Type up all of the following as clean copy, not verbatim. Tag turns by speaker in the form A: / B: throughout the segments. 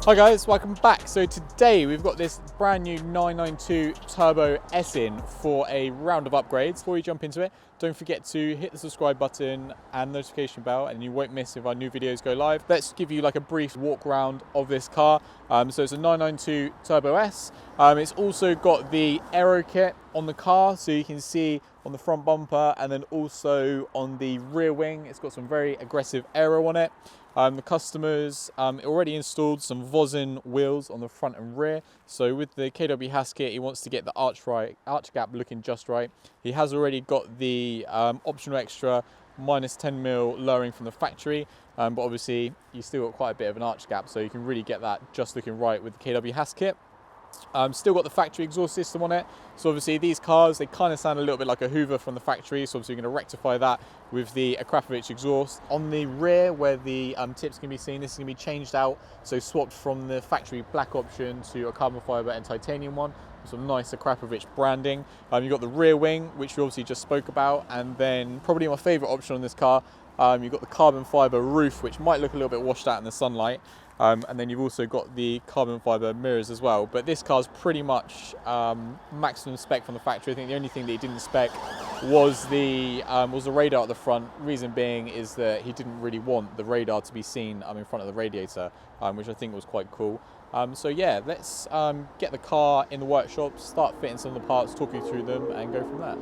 A: Hi guys, welcome back. So today we've got this brand new 992 Turbo S in for a round of upgrades. Before you jump into it, don't forget to hit the subscribe button and notification bell and you won't miss if our new videos go live. Let's give you like a brief walk around of this car. So it's a 992 Turbo S. It's also got the aero kit on the car, so you can see on the front bumper and then also on the rear wing, it's got some very aggressive aero on it. The customers already installed some Vosin wheels on the front and rear. So with the KW Haas kit, he wants to get the arch gap looking just right. He has already got the optional extra minus 10mm lowering from the factory, but obviously you still got quite a bit of an arch gap, so you can really get that just looking right with the KW Haas kit. Still got the factory exhaust system on it, so obviously these cars, they kind of sound a little bit like a Hoover from the factory, so obviously you're going to rectify that with the Akrapovic exhaust. On the rear where the tips can be seen, this is going to be changed out, so swapped from the factory black option to a carbon fibre and titanium one, with some nice Akrapovic branding. You've got the rear wing, which we obviously just spoke about, and then probably my favourite option on this car, you've got the carbon fibre roof, which might look a little bit washed out in the sunlight. And then you've also got the carbon fibre mirrors as well. But this car's pretty much maximum spec from the factory. I think the only thing that he didn't spec was the radar at the front. Reason being is that he didn't really want the radar to be seen in front of the radiator, which I think was quite cool. So yeah, let's get the car in the workshop, start fitting some of the parts, talk you through them, and go from there.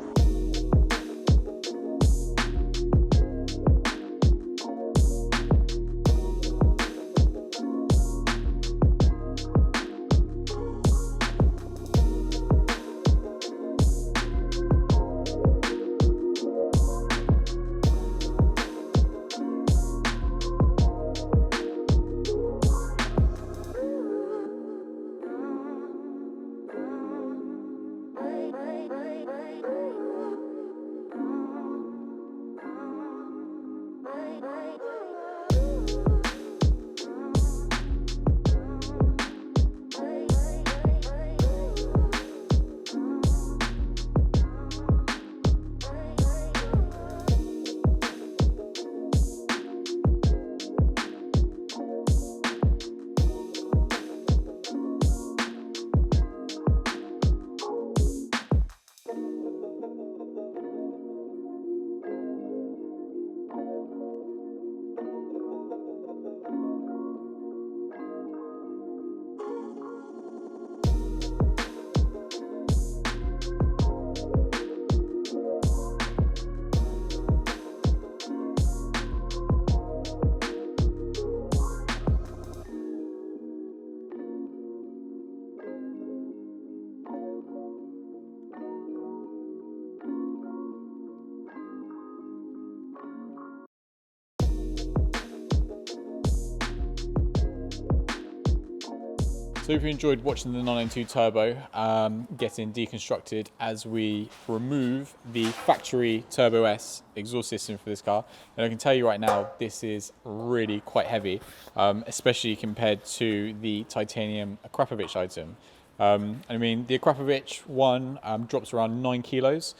A: So if you enjoyed watching the 992 Turbo getting deconstructed as we remove the factory Turbo S exhaust system for this car, and I can tell you right now, this is really quite heavy, especially compared to the titanium Akrapovic item. I mean, the Akrapovic one drops around 9 kilos.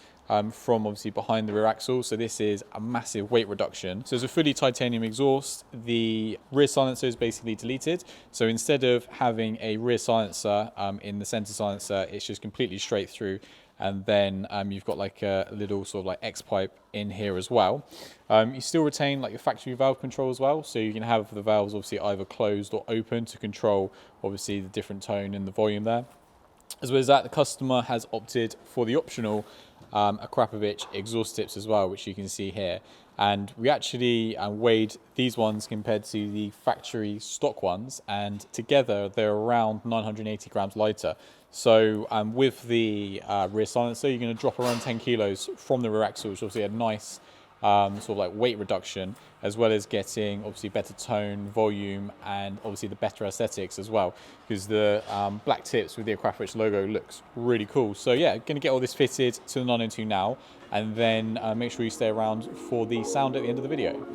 A: From obviously behind the rear axle, so this is a massive weight reduction. So it's a fully titanium exhaust. The rear silencer is basically deleted, so instead of having a rear silencer in the center silencer, it's just completely straight through, and then you've got like a little sort of like X pipe in here as well. You still retain like your factory valve control as well, so you can have the valves obviously either closed or open to control obviously the different tone and the volume there. As well as that, the customer has opted for the optional Akrapovic exhaust tips as well, which you can see here. And we actually weighed these ones compared to the factory stock ones, and together they're around 980 grams lighter. So with the rear silencer, you're going to drop around 10 kilos from the rear axle, which is obviously a nice sort of like weight reduction, as well as getting obviously better tone, volume, and obviously the better aesthetics as well, because the black tips with the Akrapovic logo looks really cool. So yeah, going to get all this fitted to the 992 now, and then make sure you stay around for the sound at the end of the video.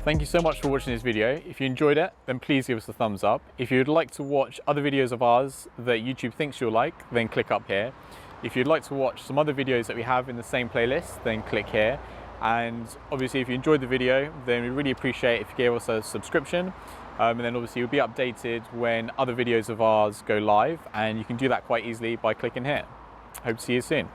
A: Thank you so much for watching this video. If you enjoyed it, then please give us a thumbs up. If you'd like to watch other videos of ours that YouTube thinks you'll like, then click up here. If you'd like to watch some other videos that we have in the same playlist, then click here. And obviously, if you enjoyed the video, then we really appreciate if you gave us a subscription. And then obviously you'll be updated when other videos of ours go live, and you can do that quite easily by clicking here. Hope to see you soon.